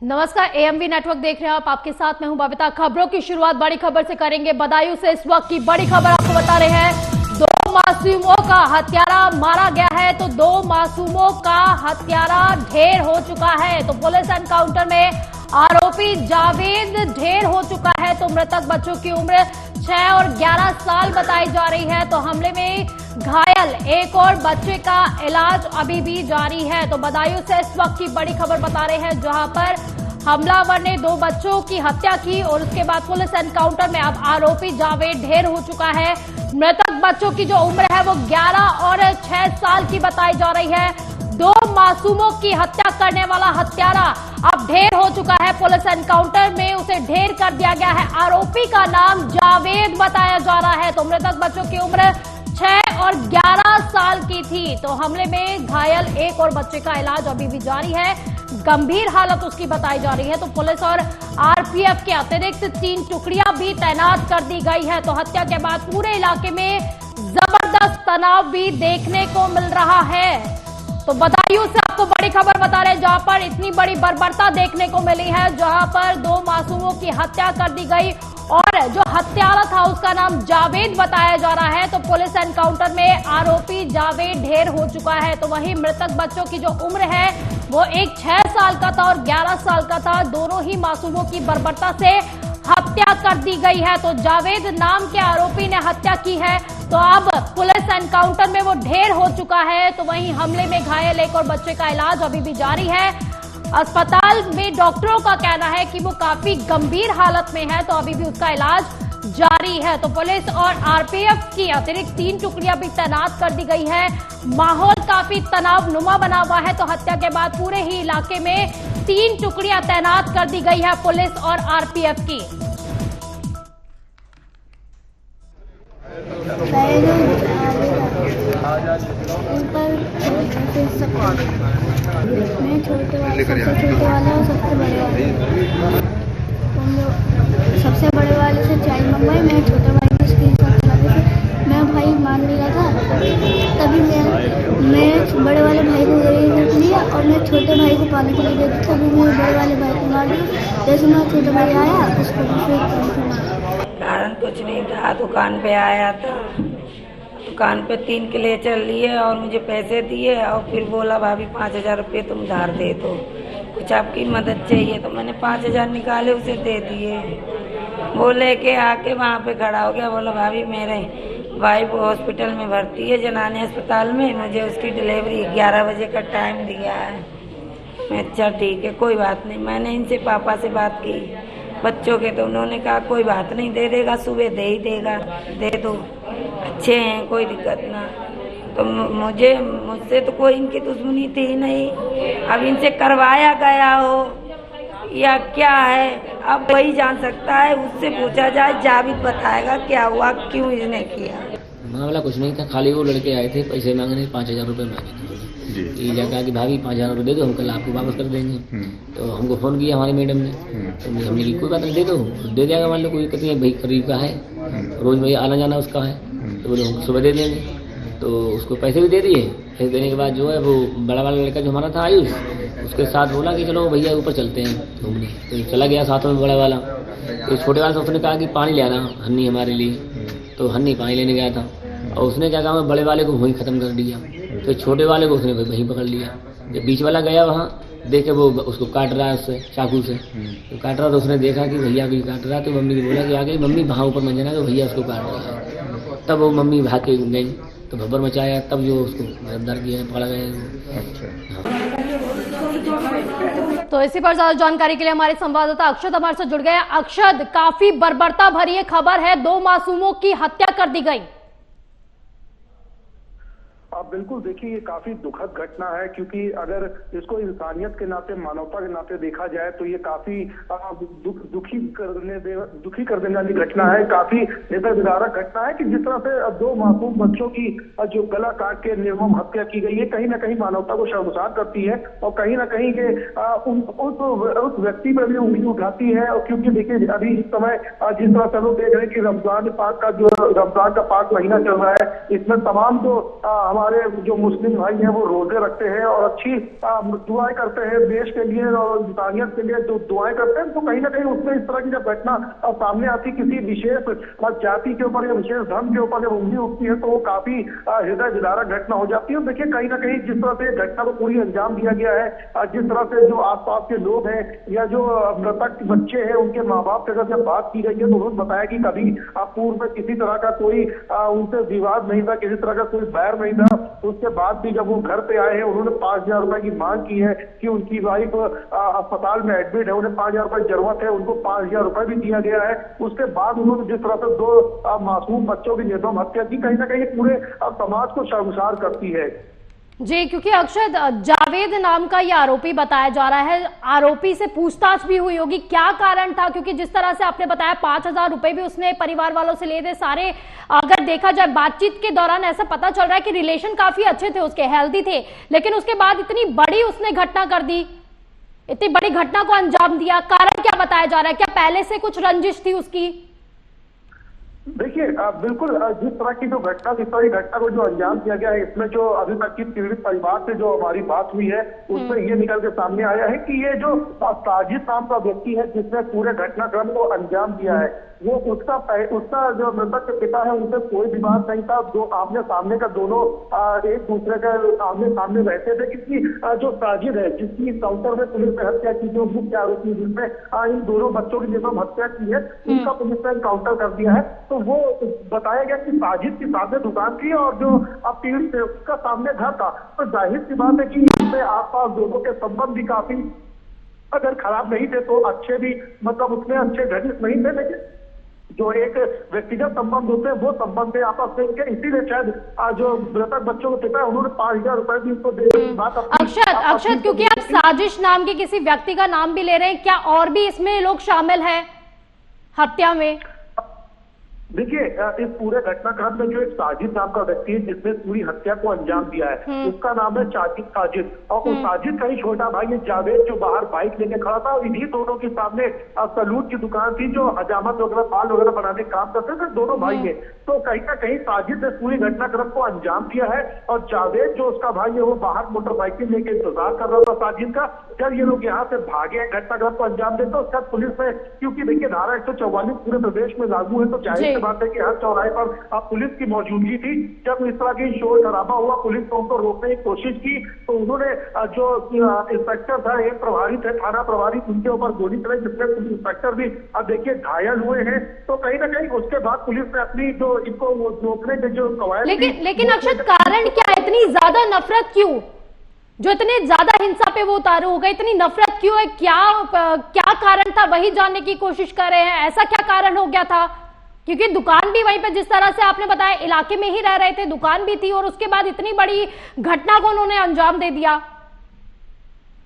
नमस्कार, AMV network देख रहे हैं आप। आपके साथ मैं हूं बबीता। खबरों की शुरुआत बड़ी खबर से करेंगे। बदायूं से इस वक्त की बड़ी खबर आपको बता रहे हैं। 2 मासूमों का हत्यारा मारा गया है, तो 2 मासूमों का हत्यारा ढेर हो चुका है। तो पुलिस एनकाउंटर में आरोपी जावेद ढेर हो चुका है। तो मृतक बच्चों की उम्र 6 और 11 साल बताई जा रही है। तो हमले में घायल एक और बच्चे का इलाज अभी भी जारी है। तो बदायूं से इस वक्त की बड़ी खबर बता रहे हैं, जहां पर हमलावर ने 2 बच्चों की हत्या की और उसके बाद पुलिस एनकाउंटर में अब आरोपी जावेद ढेर हो चुका है। मृतक बच्चों की जो उम्र है वो 11 और 6 साल की बताई जा रही है। 2 मासूमों की हत्या करने वाला हत्यारा अब ढेर हो चुका है। पुलिस एनकाउंटर में उसे ढेर कर दिया गया है। आरोपी का नाम जावेद बताया जा रहा है। तो मृतक बच्चों की उम्र 6 और 11 साल की थी। तो हमले में घायल एक और बच्चे का इलाज अभी भी जारी है। गंभीर हालत उसकी बताई जा रही है। तो पुलिस और आरपीएफ के अतिरिक्त 3 टुकड़ियां भी तैनात कर दी गई है। तो हत्या के बाद पूरे इलाके में जबरदस्त तनाव भी देखने को मिल रहा है। तो बदायूं से आपको बड़ी खबर बता रहे हैं, जहां पर इतनी बड़ी बर्बरता देखने को मिली है, जहां पर 2 मासूमों की हत्या कर दी गई और जो हत्यारा था उसका नाम जावेद बताया जा रहा है। तो पुलिस एनकाउंटर में आरोपी जावेद ढेर हो चुका है। तो वहीं मृतक बच्चों की जो उम्र है वो एक 6 साल का था और 11 साल का था। दोनों ही मासूमों की बर्बरता से हत्या कर दी गई है। तो जावेद नाम के आरोपी ने हत्या की है। तो अब पुलिस एनकाउंटर में वो ढेर हो चुका है। तो वहीं हमले में घायल एक और बच्चे का इलाज अभी भी जारी है। अस्पताल में डॉक्टरों का कहना है कि वो काफी गंभीर हालत में है। तो अभी भी उसका इलाज जारी है। तो पुलिस और आरपीएफ की अतिरिक्त 3 टुकड़ियां भी तैनात कर दी गई है। माहौल काफी तनावनुमा बना हुआ है। तो हत्या के बाद पूरे ही इलाके में 3 टुकड़ियां तैनात कर दी गई है पुलिस और आरपीएफ की। मैं छोटे वाले, सबसे छोटे वाले और सबसे बड़े वाले, सबसे बड़े वाले से चाय मंगवाई। मैं छोटे भाई को स्क्रीन शॉट चला दी। मैं भाई मान लिया था, तभी मैं बड़े वाले भाई को लूट लिया और मैं छोटे भाई को पानी के लिए दे दी। तभी मैं बड़े वाले भाई को मार दिया। जैसे मैं छोटे भाई आया उसको कारण कुछ नहीं था। दुकान पे आया था, दुकान पे 3 किले चल लिए और मुझे पैसे दिए और फिर बोला भाभी 5000 रुपये तुम उधार दे दो, कुछ आपकी मदद चाहिए। तो मैंने 5000 निकाले उसे दे दिए। वो लेके आके वहाँ पे खड़ा हो गया, बोला भाभी मेरे वाइफ हॉस्पिटल में भर्ती है, जनानी अस्पताल में, मुझे उसकी डिलीवरी 11 बजे का टाइम दिया है। मैं अच्छा ठीक है कोई बात नहीं। मैंने इनसे पापा से बात की बच्चों के, तो उन्होंने कहा कोई बात नहीं, दे देगा, सुबह दे ही देगा, दे दो, अच्छे हैं, कोई दिक्कत ना। तो मुझसे तो कोई इनकी दुश्मनी थी नहीं। अब इनसे करवाया गया हो या क्या है अब वही जान सकता है। उससे पूछा जाए, जावेद बताएगा क्या हुआ, क्यों इसने किया। मामला कुछ नहीं था, खाली वो लड़के आए थे पैसे मांगने, 5000 रुपये मांगे थे। ये लगा कि भाभी 5000 रुपये दे दो, हम कल आपको वापस कर देंगे। तो हमको फोन किया हमारे मैडम ने, तो हमने की कोई बात नहीं, दे दो, दे देगा। मान लो कोई कहती है भाई करीब का है, रोज भाई आना जाना उसका है, तो बोले हम सुबह दे देंगे। तो उसको पैसे भी दे दिए। पैसे देने के बाद जो है वो बड़ा वाला लड़का जो हमारा था आयुष, उसके साथ बोला कि चलो भैया ऊपर चलते हैं घूमने। तो चला गया साथ में बड़ा वाला। तो छोटे वाले से उसने कहा कि पानी ले आना हन्नी हमारे लिए। तो हन्नी पानी लेने गया था और उसने क्या कहा, बड़े वाले को वहीं ख़त्म कर दिया। तो छोटे वाले को उसने वहीं पकड़ लिया। जब बीच वाला गया वहाँ देखे वो उसको काट रहा है उससे चाकू से, तो काट रहा, तो उसने देखा कि भैया भी काट रहा। तो मम्मी ने बोला कि आ गई मम्मी, वहाँ ऊपर मत जाना, तो भैया उसको काट रहा है। तब वो मम्मी भाग के गई, तो भब्बर मचाया, तब जो उसको गिरफ्तार किया, पकड़ा गया। तो इसी पर ज्यादा जानकारी के लिए हमारे संवाददाता अक्षत हमारे से जुड़ गए। अक्षत, काफी बर्बरता भरी खबर है, 2 मासूमों की हत्या कर दी गई। आप बिल्कुल देखिए, ये काफी दुखद घटना है, क्योंकि अगर इसको इंसानियत के नाते, मानवता के नाते देखा जाए तो ये काफी दुखी कर देने वाली घटना है। काफी हृदय विदारक घटना है कि जिस तरह से 2 मासूम बच्चों की जो गला काट के निर्मम हत्या की गई है, कहीं ना कहीं मानवता को शर्मसार करती है और कहीं ना कहीं के उस व्यक्ति पर भी उंगली उठाती है। और क्योंकि देखिए अभी इस समय जिस तरह से लोग देख रहे हैं कि रमजान का पाक महीना चल रहा है, इसमें तमाम जो हमारे हमारे जो मुस्लिम भाई हैं वो रोजे रखते हैं और अच्छी दुआएं करते हैं देश के लिए और इंसानियत के लिए जो दुआएं करते हैं, तो कहीं ना कहीं उसमें इस तरह की जब घटना सामने आती किसी विशेष जाति के ऊपर या विशेष धर्म के ऊपर जब उंगली उठती है तो वो काफी हृदय विदारक घटना हो जाती है। देखिए कहीं ना कहीं जिस तरह से घटना को पूरी अंजाम दिया गया है, जिस तरह से जो आसपास के लोग हैं या जो मृतक बच्चे हैं उनके माँ बाप से अगर जब बात की गई है तो उन्होंने बताया कि कभी पूर्व में किसी तरह का कोई उनसे विवाद नहीं था, किसी तरह का कोई बैर नहीं था। उसके बाद भी जब वो घर पे आए हैं उन्होंने 5,000 रुपए की मांग की है कि उनकी वाइफ अस्पताल में एडमिट है, उन्हें 5,000 रुपए की जरूरत है, उनको 5,000 रुपए भी दिया गया है। उसके बाद उन्होंने जिस तरह से 2 मासूम बच्चों की निर्मम हत्या की, कहीं ना कहीं पूरे समाज को शर्मसार करती है। जी, क्योंकि अक्षत जावेद नाम का ये आरोपी बताया जा रहा है, आरोपी से पूछताछ भी हुई होगी, क्या कारण था? क्योंकि जिस तरह से आपने बताया 5,000 रुपए भी उसने परिवार वालों से लिए थे सारे। अगर देखा जाए बातचीत के दौरान ऐसा पता चल रहा है कि रिलेशन काफी अच्छे थे उसके, हेल्दी थे, लेकिन उसके बाद इतनी बड़ी उसने घटना कर दी, इतनी बड़ी घटना को अंजाम दिया। कारण क्या बताया जा रहा है? क्या पहले से कुछ रंजिश थी उसकी? देखिए बिल्कुल जिस तरह की जो घटना, जिस तरह की घटना को जो अंजाम दिया गया है, इसमें जो अभी तक की पीड़ित परिवार से जो हमारी बात हुई है उसमें ये निकल के सामने आया है कि ये जो साजिद नाम का व्यक्ति है जिसने पूरे घटनाक्रम को अंजाम दिया है, वो उसका जो मृतक के पिता है उनसे कोई विवाद नहीं था। दो आमने सामने का दोनों एक दूसरे का आमने सामने रहते थे। इसकी जो साजिद है जिसकी काउंटर में पुलिस ने हत्या की, जो मुख्य आरोपी जिसमें इन दोनों बच्चों की निर्मम हत्या की है, उनका पुलिस ने काउंटर कर दिया है। तो वो बताया गया कि साजिद की सामने दुकान थी और जो पीड़ित है उसका सामने घर था। तो जाहिर सी बात है कि इसमें आसपास दोनों के संबंध भी काफी अगर खराब नहीं थे तो अच्छे भी, मतलब उतने अच्छे घनिष्ठ नहीं थे, लेकिन जो एक व्यक्तिगत संबंध होते हैं वो संबंध है आपस में इनके। इसीलिए शायद जो मृतक बच्चों के पिता है उन्होंने 5,000 रुपए भी उसको दे दी। अक्षत क्योंकि आप साजिश नाम के किसी व्यक्ति का नाम भी ले रहे हैं, क्या और भी इसमें लोग शामिल हैं हत्या में? देखिए इस पूरे घटनाक्रम में जो एक साजिद नाम का व्यक्ति है जिसने पूरी हत्या को अंजाम दिया है, उसका नाम है साजिद। और उस साजिद का ही छोटा भाई है जावेद जो बाहर बाइक लेके खड़ा था। और इन्हीं दोनों के सामने सलूट की दुकान थी जो हजामत वगैरह पाल वगैरह बनाने का काम करते थे, दोनों भाई है। तो कहीं ना कहीं साजिद ने पूरी घटनाक्रम को अंजाम दिया है और जावेद जो उसका भाई है वो बाहर मोटरसाइकिल लेके इंतजार कर रहा था साजिद का। जब ये लोग यहाँ से भागे घटनाक्रम को अंजाम देते तो उसका पुलिस ने, क्योंकि देखिए धारा 144 पूरे प्रदेश में लागू है, तो जाहिर बात है कि हर चौराहे पर पुलिस की मौजूदगी थी। जब इस तरह की शोर शराबा हुआ, पुलिस ने उनको रोकने की कोशिश की तो उन्होंने जो इंस्पेक्टर था, एक प्रभारी थे थाना प्रभारी, उनके ऊपर गोली चलाई जिसमें पुलिस इंस्पेक्टर भी अब देखिए घायल हुए हैं। तो कहीं ना कहीं उसके बाद पुलिस ने अपनी जो इनको रोकने के जो कवायद, लेकिन अक्षत कारण क्या, इतनी ज्यादा नफरत क्यों, जो इतने ज्यादा हिंसा पे वो उतारू हो गए, इतनी नफरत क्यों है? क्या कारण था वही जानने की कोशिश कर रहे हैं। ऐसा क्या कारण हो गया था? क्योंकि दुकान भी वहीं पे, जिस तरह से आपने बताया इलाके में ही रह रहे थे, दुकान भी थी और उसके बाद इतनी बड़ी घटना को उन्होंने अंजाम दे दिया।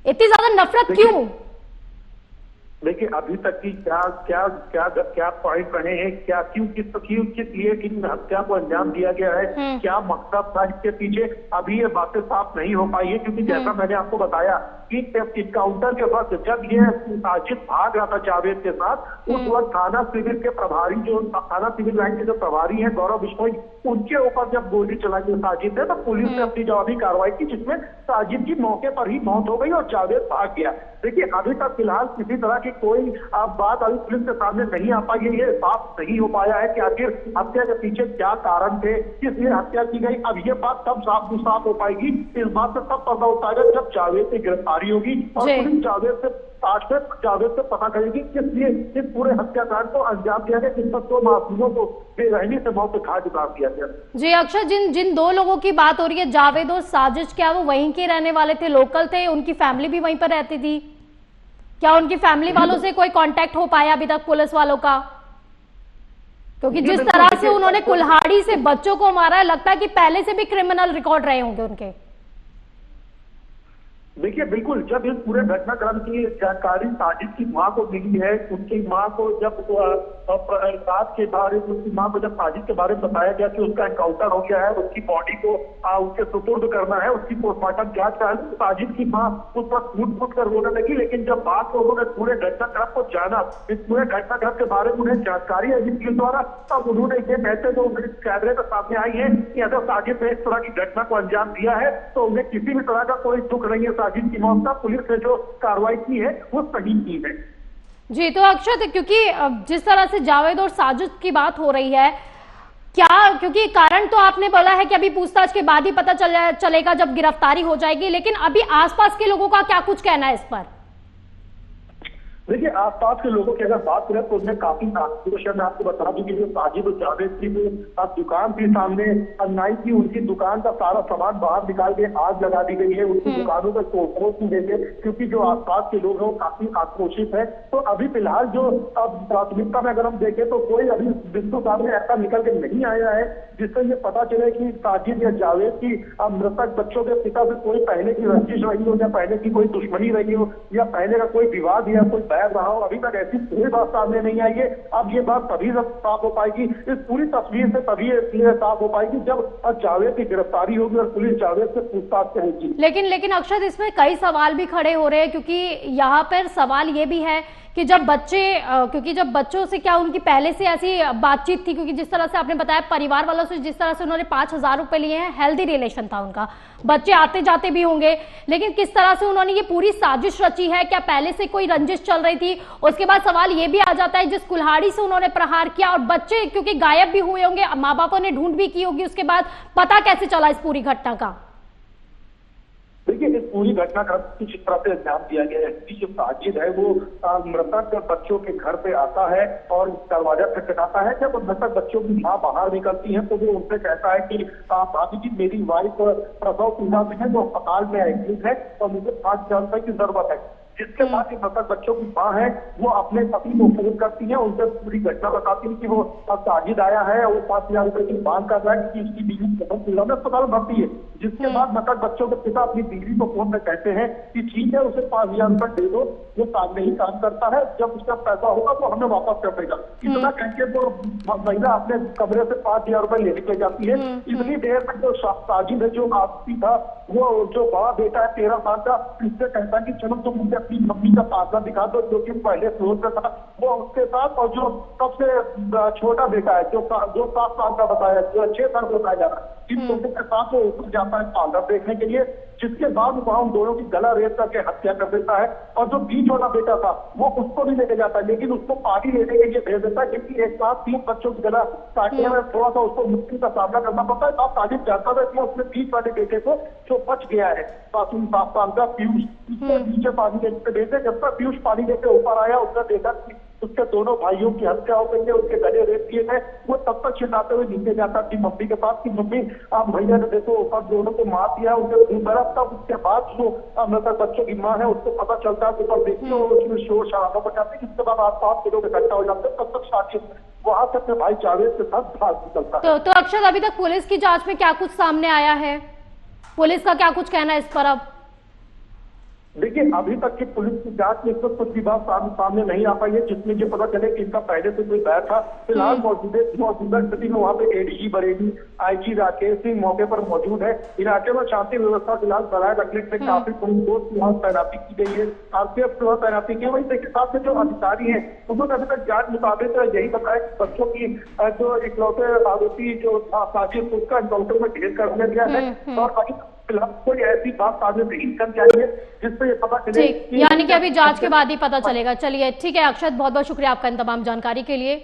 इतनी ज्यादा नफरत क्यों? देखिए अभी तक की क्या पॉइंट रहे हैं, क्या क्यों किस लिए इन हत्या को अंजाम दिया गया है, क्या मकसद था इसके पीछे, अभी ये बातें साफ नहीं हो पाई है। क्योंकि जैसा मैंने आपको बताया कि काउंटर के पास जब ये साजिद भाग रहा था जावेद के साथ, उस वक्त थाना सिविल के प्रभारी, जो थाना सिविल लाइन के जो प्रभारी है गौरव बिश्नोई, उनके ऊपर जब गोली चलाई साजिद ने, तो पुलिस ने अपनी जवाबी कार्रवाई की जिसमें साजिद की मौके पर ही मौत हो गई और जावेद भाग गया। देखिए अभी तक फिलहाल किसी तरह की कोई बात अभी पुलिस के सामने नहीं आ पाई है, ये साफ नहीं हो पाया है कि आखिर हत्या के पीछे क्या कारण थे, किस लिए हत्या की गई। अब ये बात तब साफ हो पाएगी, इस बात से तब पर्दा उठाएगा जब जावेद की गिरफ्तारी होगी और पुलिस जावेद से पता करेगी किस लिए इस पूरे हत्याकांड को अंजाम दिया गया, किस पर 2 मासूमों को बेरहमी से मौत के घाट उतार दिया गया। जी अक्षय, जिन 2 लोगों की बात हो रही है, जावेद और साजिश, क्या वो वहीं के रहने वाले थे, लोकल थे, उनकी फैमिली भी वहीं पर रहती थी? क्या उनकी फैमिली वालों से कोई कांटेक्ट हो पाया अभी तक पुलिस वालों का? क्योंकि जिस तरह से उन्होंने कुल्हाड़ी से बच्चों को मारा है, लगता है कि पहले से भी क्रिमिनल रिकॉर्ड रहे होंगे उनके। देखिए बिल्कुल, जब इस पूरे घटनाक्रम की जानकारी साजिद की मां को मिली है, उनकी मां को जब रात के बारे में उसकी मां को जब साजिद के बारे में बताया गया कि उसका एनकाउंटर हो गया है, उसकी बॉडी को उसके सुपुर्द करना है, उसकी पोस्टमार्टम जांच का है, तो साजिद की मां उस पर फूट कर रोने लगी। लेकिन जब बात उन्होंने पूरे घटनाक्रम को जाना, इस पूरे घटनाक्रम के बारे में उन्हें जानकारी है पुलिस द्वारा, तब उन्होंने ये कहते जो कैमरे के सामने आई है कि अगर साजिद ने इस तरह की घटना को अंजाम दिया है तो उन्हें किसी भी तरह का कोई दुख नहीं है। साजिद की मौत का पुलिस ने जो कार्रवाई की है वो सही की है। जी, तो अक्षत, क्योंकि जिस तरह से जावेद और साजिद की बात हो रही है, क्या, क्योंकि कारण तो आपने बोला है कि अभी पूछताछ के बाद ही पता चलेगा जब गिरफ्तारी हो जाएगी, लेकिन अभी आसपास के लोगों का क्या कुछ कहना है इस पर? देखिए, आसपास के लोगों की अगर बात करें तो उनमें काफी मैं आपको बता दूं कि जो साजिद और जावेद की वो दुकान थी सामने नाई की, उनकी दुकान का सारा सामान बाहर निकाल के आग लगा दी गई है। उनकी दुकानों पर तोड़फोड़ की गई है, क्योंकि जो आसपास के लोग हैं वो काफी आक्रोशित है। तो अभी फिलहाल जो प्राथमिकता में अगर हम देखें तो कोई अभी बिंदु सामने ऐसा निकल के नहीं आया है जिससे ये पता चले कि साजिद या जावेद की मृतक बच्चों के पिता से कोई पहले की रंजिश रही हो, या पहले की कोई दुश्मनी रही हो, या पहले का कोई विवाद या कोई रहा हो। अभी तक ऐसी कोई बात सामने नहीं आई है। अब ये बात तभी साफ हो पाएगी, इस पूरी तस्वीर से तभी ये साफ हो पाएगी जब जावेद की गिरफ्तारी होगी और पुलिस जावेद से पूछताछ करेगी। लेकिन अक्षत, इसमें कई सवाल भी खड़े हो रहे हैं, क्योंकि यहाँ पर सवाल ये भी है कि जब बच्चों से क्या उनकी पहले से ऐसी बातचीत थी, क्योंकि जिस तरह से आपने बताया परिवार वालों से जिस तरह से उन्होंने 5,000 रुपए लिए हैं, हेल्दी रिलेशन था उनका, बच्चे आते जाते भी होंगे, लेकिन किस तरह से उन्होंने ये पूरी साजिश रची है? क्या पहले से कोई रंजिश चल रही थी? उसके बाद सवाल ये भी आ जाता है जिस कुल्हाड़ी से उन्होंने प्रहार किया, और बच्चे क्योंकि गायब भी हुए होंगे, माँ बापों ने ढूंढ भी की होगी, उसके बाद पता कैसे चला इस पूरी घटना का? देखिए, इस पूरी घटना का कुछ इस तरह से अंजाम दिया गया है कि जो साजिद है वो मृतक बच्चों के घर पे आता है और दरवाजा खटखटाता है। जब मृतक बच्चों की मां बाहर निकलती है तो वो उनसे कहता है कि भाभी जी, मेरी वाइफ प्रसव पीड़ा में है, वो अस्पताल में एडमिट है और मुझे 5,000 रुपए की जरूरत है। जिसके बाद मृतक बच्चों की मां है वो अपने पति को फोन करती है, उनसे पूरी घटना बताती है कि वो साजिद आया है और 5,000 रुपए की मांग कर रहा है कि उसकी बीवी पीड़ा में अस्पताल भर्ती है। जिसके बाद मृतक बच्चों के पिता अपनी बीवी को फोन में कहते हैं कि ठीक है, उसे 5,000 रुपए दे दो, वो सामने ही काम करता है, जब उसका पैसा होगा तो हमें वापस कर देगा। इतना कहकर तो महिला अपने कमरे से 5,000 रुपए लेने के जाती है। इतनी देर तक जो साजिद है, जो आरोपी था, वो जो बड़ा बेटा है 13 साल का, इससे कहता है कि चलो तुम मुझे अपनी मम्मी का पासला दिखा दो जो कि पहले फ्लोर पे था, वो उसके साथ, और जो सबसे छोटा बेटा है जो 7 साल का बताया, जो 6 साल का बताया जा रहा है, इन दोनों के साथ वो ऊपर जाता है पार्लर देखने के लिए। जिसके बाद वहां उन दोनों की गला रेत करके हत्या कर देता है, और जो बीच वाला बेटा था वो उसको भी लेके जाता है, लेकिन उसको पानी लेने के लिए भेज देता है, क्योंकि एक साथ 3 बच्चों की गला काटने में थोड़ा सा उसको मुश्किल का सामना करना पड़ता है। आप साजिद जानता था कि उसने बीच वाले बेटे को जो बच गया है 7 साल का पीयूष, उसको नीचे पानी लेके भेजे। जब तक पीयूष पानी लेके ऊपर आया, उसने देखा कि उसके दोनों भाइयों की हत्या हो गई है, उसके गले रेत किए गए। वो तब तक चिल्लाते हुए नीचे जाता अपनी मम्मी के पास कि मम्मी, आप भैया ने देखो ऊपर दोनों को मार दिया, उसे खून भरा। तब उसके बाद जो मृतक बच्चों की माँ है उसको पता चलता है, ऊपर देखती है और उसमें शोर शराबा बचाती है। जिसके बाद आस-पास के लोग इकट्ठा हो जाते हैं। तब तक साजिद वहां से अपने भाई जावेद के साथ भाग निकलता है। तो अक्षत, अभी तक पुलिस की जांच में क्या कुछ सामने आया है? पुलिस का क्या कुछ कहना है इस पर? अब देखिए, अभी तक की पुलिस की जांच में कुछ भी बात सामने नहीं आ पाई है जिसमें ये पता चले कि इनका पहले से कोई बैर था। फिलहाल मौजूदा स्थिति में वहाँ पे एडीजी बरेली, आईजी राकेश सिंह मौके पर मौजूद है। इलाके में शांति व्यवस्था फिलहाल बनाए रखने के लिए काफी पुलिस फोर्स की वहाँ तैनाती की गई है, आरपीएफ की वहाँ तैनाती की है। वहीं देखिए, साथ में जो अधिकारी है उन्होंने अभी तक जांच मुताबिक यही बताया कि बच्चों की जो इकलौते आरोपी जो साजिद, उसका एनकाउंटर में ढेर कर दिया गया है, और अभी फिलहाल कोई ऐसी बात सामने नहीं कर चाहिए जिससे ये पता चले। यानी कि अभी जांच के बाद ही पता चलेगा। चलिए, ठीक है अक्षत, बहुत बहुत शुक्रिया आपका इन तमाम जानकारी के लिए।